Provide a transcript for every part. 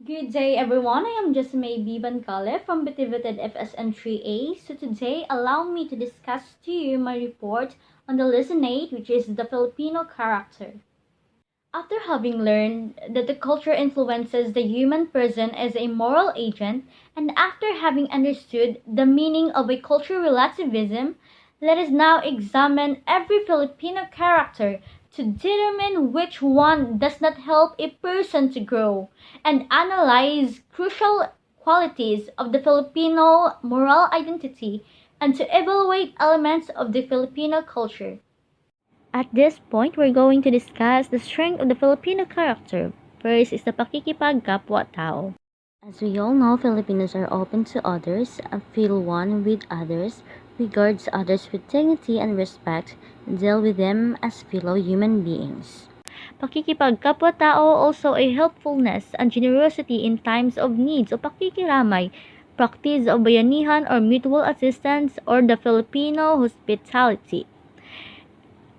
Good day, everyone. I am Jesime B. Bancale from Bitivited FSN3A. So today, allow me to discuss to you my report on the Lesson 8, which is the Filipino character. After having learned that the culture influences the human person as a moral agent, and after having understood the meaning of a cultural relativism, let us now examine every Filipino character to determine which one does not help a person to grow, and analyze crucial qualities of the Filipino moral identity, and to evaluate elements of the Filipino culture. At this point, we're going to discuss the strength of the Filipino character. First is the pakikipagkapwa-tao. As we all know, Filipinos are open to others, feel one with others, regards others with dignity and respect, deal with them as fellow human beings. Pakikipagkapwa-tao also a helpfulness and generosity in times of needs o pakikiramay, practice of bayanihan or mutual assistance or the Filipino hospitality.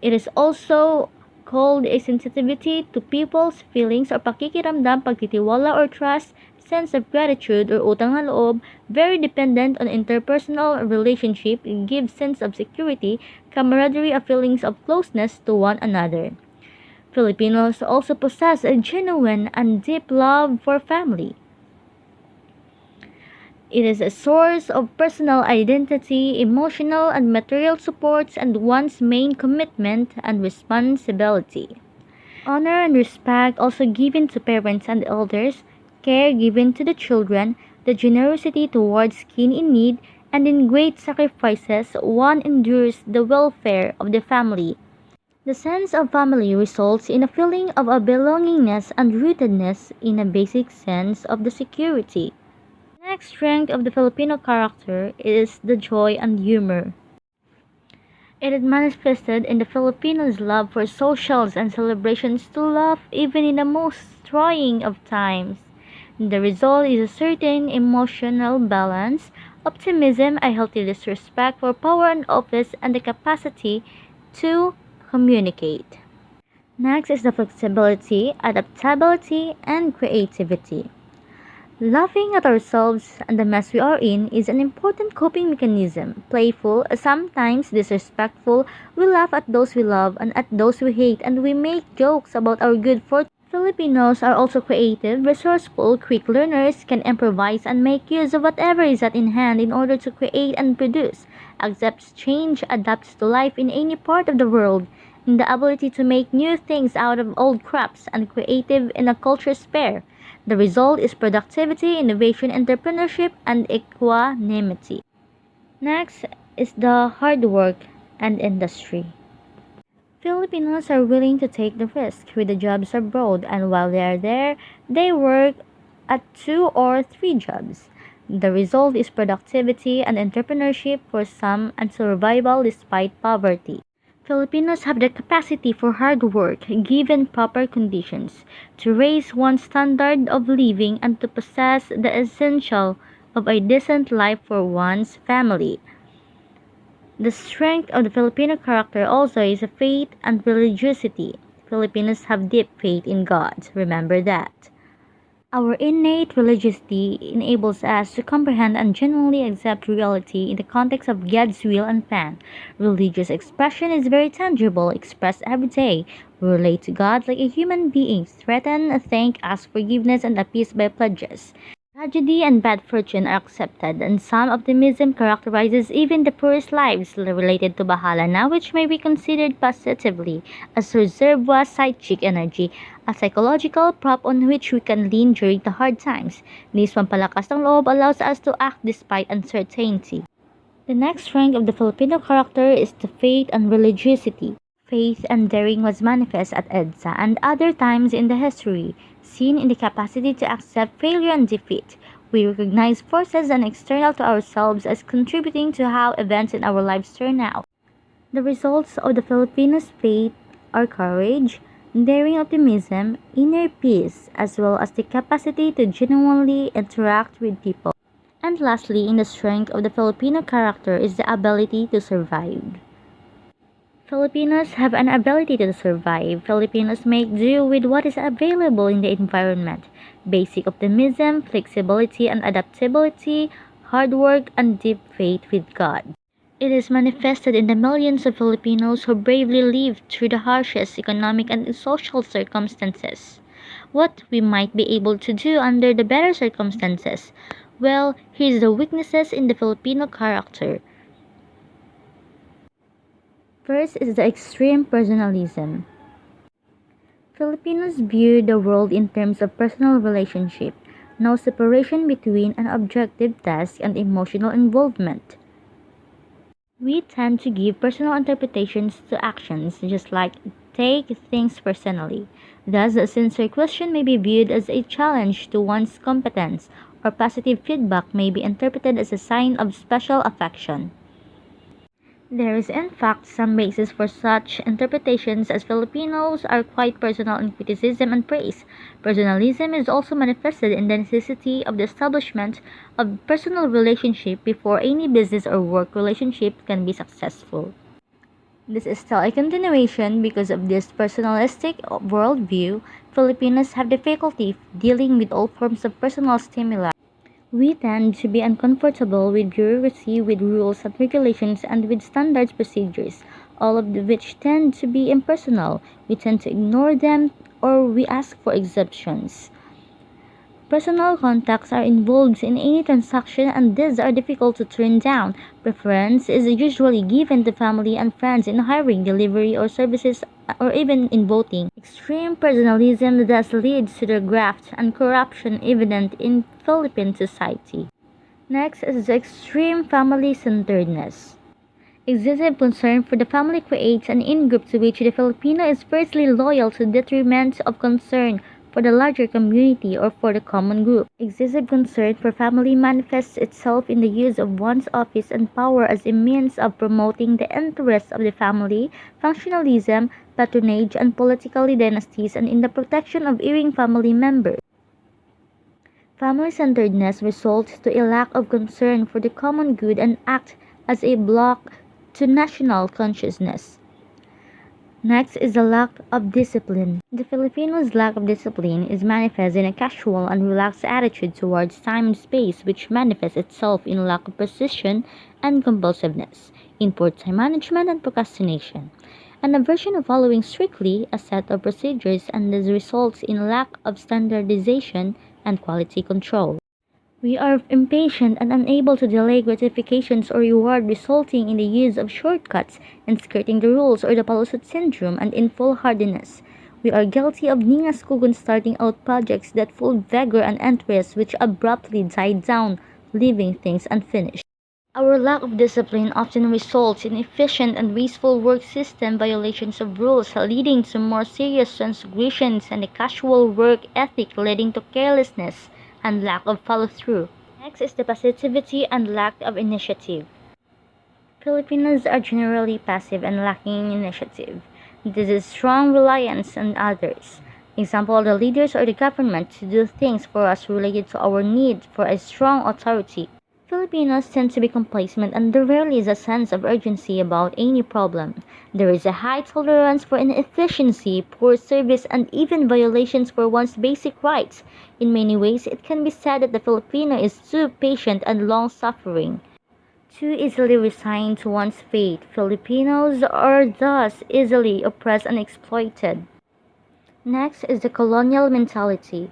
It is also called a sensitivity to people's feelings or pakikiramdam, pagtitiwala or trust, sense of gratitude or utang na loob, very dependent on interpersonal relationship, gives sense of security, camaraderie, or feelings of closeness to one another. Filipinos also possess a genuine and deep love for family. It is a source of personal identity, emotional and material supports, and one's main commitment and responsibility. Honor and respect also given to parents and elders, care given to the children, the generosity towards kin in need, and in great sacrifices one endures the welfare of the family. The sense of family results in a feeling of a belongingness and rootedness in a basic sense of the security. The next strength of the Filipino character is the joy and humor. It is manifested in the Filipinos' love for socials and celebrations to laugh even in the most trying of times. The result is a certain emotional balance, optimism, a healthy disrespect for power and office, and the capacity to communicate. Next is the flexibility, adaptability, and creativity. Laughing at ourselves and the mess we are in is an important coping mechanism. Playful, sometimes disrespectful, we laugh at those we love and at those we hate, and we make jokes about our good fortune. Filipinos are also creative, resourceful, quick learners, can improvise and make use of whatever is at in hand in order to create and produce, accepts change, adapts to life in any part of the world, in the ability to make new things out of old crops, and creative in a culture spare. The result is productivity, innovation, entrepreneurship, and equanimity. Next is the hard work and industry. Filipinos are willing to take the risk with the jobs abroad, and while they are there, they work at 2 or 3 jobs. The result is productivity and entrepreneurship for some and survival despite poverty. Filipinos have the capacity for hard work, given proper conditions, to raise one's standard of living and to possess the essential of a decent life for one's family. The strength of the Filipino character also is faith and religiosity. Filipinos have deep faith in God, remember that. Our innate religiosity enables us to comprehend and genuinely accept reality in the context of God's will and plan. Religious expression is very tangible, expressed every day. We relate to God like a human being, threaten, thank, ask forgiveness, and appease by pledges. Tragedy and bad fortune are accepted, and some optimism characterizes even the poorest lives related to Bahala na, which may be considered positively as reservoir psychic energy, a psychological prop on which we can lean during the hard times. This pampalakas ng loob allows us to act despite uncertainty. The next strength of the Filipino character is the faith and religiosity. Faith and daring was manifest at EDSA and other times in the history, seen in the capacity to accept failure and defeat. We recognize forces and external to ourselves as contributing to how events in our lives turn out. The results of the Filipinos' faith are courage, daring optimism, inner peace, as well as the capacity to genuinely interact with people. And lastly, in the strength of the Filipino character is the ability to survive. Filipinos have an ability to survive. Filipinos make do with what is available in the environment. Basic optimism, flexibility and adaptability, hard work, and deep faith with God. It is manifested in the millions of Filipinos who bravely live through the harshest economic and social circumstances. What we might be able to do under the better circumstances? Well, here's the weaknesses in the Filipino character. First is the extreme personalism. Filipinos view the world in terms of personal relationship, no separation between an objective task and emotional involvement. We tend to give personal interpretations to actions, just like take things personally. Thus, a sincere question may be viewed as a challenge to one's competence, or positive feedback may be interpreted as a sign of special affection. There is in fact some basis for such interpretations as Filipinos are quite personal in criticism and praise. Personalism is also manifested in the necessity of the establishment of personal relationship before any business or work relationship can be successful. This is still a continuation because of this personalistic worldview. Filipinos have difficulty dealing with all forms of personal stimuli. We tend to be uncomfortable with bureaucracy, with rules and regulations, and with standards procedures, all of which tend to be impersonal. We tend to ignore them or we ask for exceptions. Personal contacts are involved in any transaction and these are difficult to turn down. Preference is usually given to family and friends in hiring, delivery, or services or even in voting. Extreme personalism thus leads to the graft and corruption evident in Philippine society. Next is the extreme family-centeredness. Excessive concern for the family creates an in-group to which the Filipino is firstly loyal to the detriment of concern for the larger community or for the common group. Excessive concern for family manifests itself in the use of one's office and power as a means of promoting the interests of the family, functionalism, patronage, and political dynasties, and in the protection of erring family members. Family-centeredness results to a lack of concern for the common good and acts as a block to national consciousness. Next is the lack of discipline. The Filipinos' lack of discipline is manifest in a casual and relaxed attitude towards time and space, which manifests itself in lack of precision and compulsiveness, in poor time management and procrastination, an aversion of following strictly a set of procedures, and this results in lack of standardization and quality control. We are impatient and unable to delay gratifications or reward, resulting in the use of shortcuts and skirting the rules or the palusot syndrome and in foolhardiness. We are guilty of Ningas Kugun starting out projects that full vigor and interest which abruptly died down, leaving things unfinished. Our lack of discipline often results in efficient and wasteful work system violations of rules, leading to more serious transgressions and a casual work ethic leading to carelessness and lack of follow-through. Next is the passivity and lack of initiative. Filipinos are generally passive and lacking in initiative. This is strong reliance on others. Example, the leaders or the government to do things for us related to our need for a strong authority. Filipinos tend to be complacent and there rarely is a sense of urgency about any problem. There is a high tolerance for inefficiency, poor service, and even violations for one's basic rights. In many ways, it can be said that the Filipino is too patient and long-suffering, too easily resigned to one's fate. Filipinos are thus easily oppressed and exploited. Next is the colonial mentality.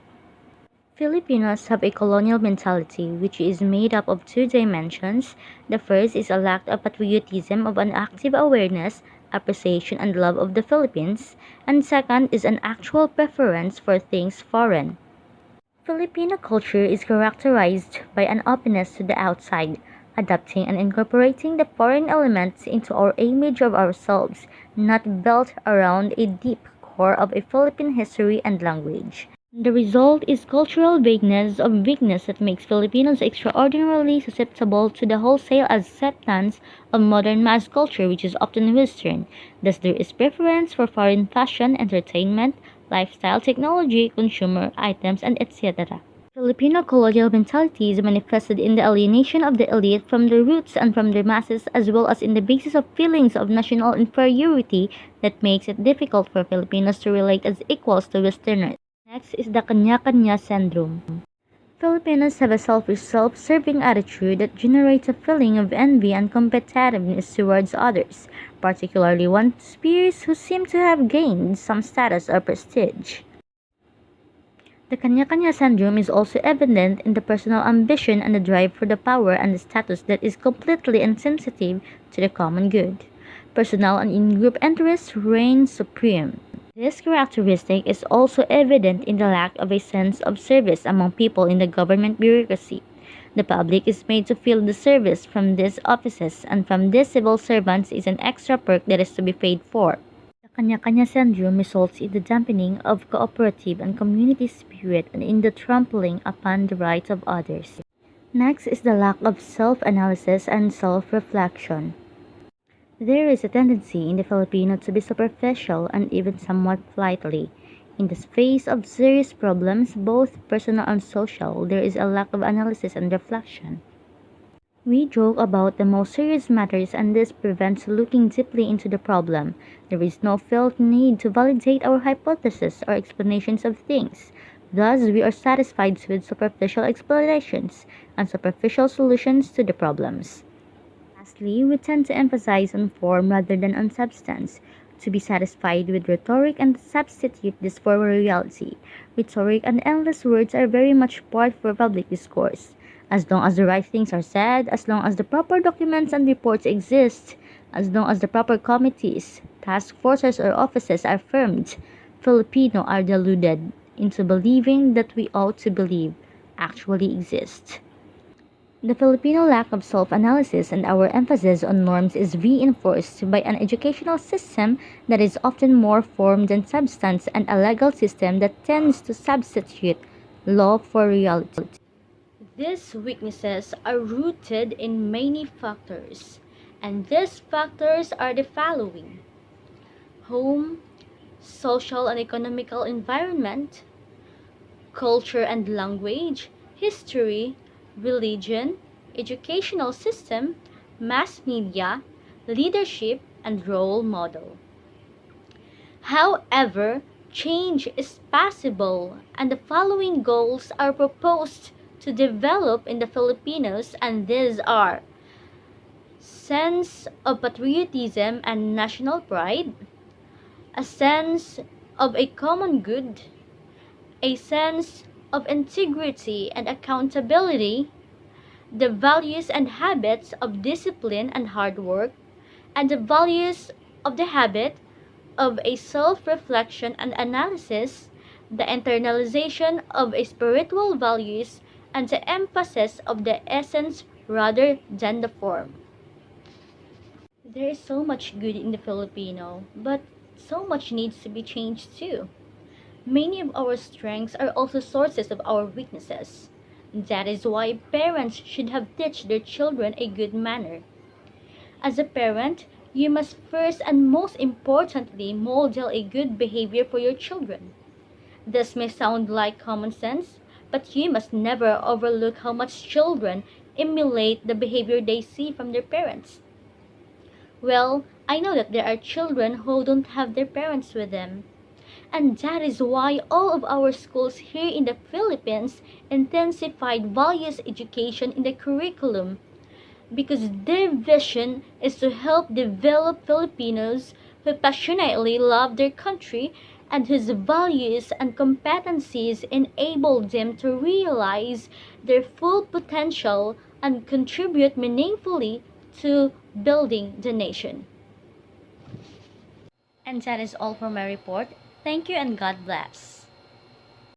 Filipinos have a colonial mentality which is made up of two dimensions. The first is a lack of patriotism, of an active awareness, appreciation, and love of the Philippines, and second is an actual preference for things foreign. Filipino culture is characterized by an openness to the outside, adapting and incorporating the foreign elements into our image of ourselves, not built around a deep core of a Philippine history and language. The result is cultural vagueness of weakness that makes Filipinos extraordinarily susceptible to the wholesale acceptance of modern mass culture, which is often Western. Thus, there is preference for foreign fashion, entertainment, lifestyle, technology, consumer items, and etc. Filipino colonial mentality is manifested in the alienation of the elite from their roots and from their masses, as well as in the basis of feelings of national inferiority that makes it difficult for Filipinos to relate as equals to Westerners. Next is the Kanyakanya Syndrome. Filipinos have a selfish, self-serving attitude that generates a feeling of envy and competitiveness towards others, particularly one's peers who seem to have gained some status or prestige. The Kanya-Kanya syndrome is also evident in the personal ambition and the drive for the power and the status that is completely insensitive to the common good. Personal and in-group interests reign supreme. This characteristic is also evident in the lack of a sense of service among people in the government bureaucracy. The public is made to feel the service from these offices and from these civil servants is an extra perk that is to be paid for. The Kanya-Kanya syndrome results in the dampening of cooperative and community spirit and in the trampling upon the rights of others. Next is the lack of self-analysis and self-reflection. There is a tendency in the Filipino to be superficial and even somewhat flighty. In the face of serious problems, both personal and social, there is a lack of analysis and reflection. We joke about the most serious matters and this prevents looking deeply into the problem. There is no felt need to validate our hypotheses or explanations of things. Thus, we are satisfied with superficial explanations and superficial solutions to the problems. Lastly, we tend to emphasize on form rather than on substance, to be satisfied with rhetoric and substitute this for reality. Rhetoric and endless words are very much part for public discourse. As long as the right things are said, as long as the proper documents and reports exist, as long as the proper committees, task forces, or offices are formed, Filipino are deluded into believing that we ought to believe actually exist. The Filipino lack of self-analysis and our emphasis on norms is reinforced by an educational system that is often more form than substance and a legal system that tends to substitute law for reality. These weaknesses are rooted in many factors, and these factors are the following: home, social and economical environment, culture and language, history, religion, educational system, mass media, leadership, and role model. However, change is possible, and the following goals are proposed to develop in the Filipinos, and these are: sense of patriotism and national pride, a sense of a common good, a sense of integrity and accountability, the values and habits of discipline and hard work, and the values of the habit of a self-reflection and analysis, the internalization of a spiritual values, and the emphasis of the essence rather than the form. There is so much good in the Filipino, but so much needs to be changed too. Many of our strengths are also sources of our weaknesses. That is why parents should have teach their children a good manner. As a parent, you must first and most importantly model a good behavior for your children. This may sound like common sense, but you must never overlook how much children emulate the behavior they see from their parents. Well, I know that there are children who don't have their parents with them. And that is why all of our schools here in the Philippines intensified values education in the curriculum, because their vision is to help develop Filipinos who passionately love their country and whose values and competencies enable them to realize their full potential and contribute meaningfully to building the nation. And that is all for my report. Thank you and God bless.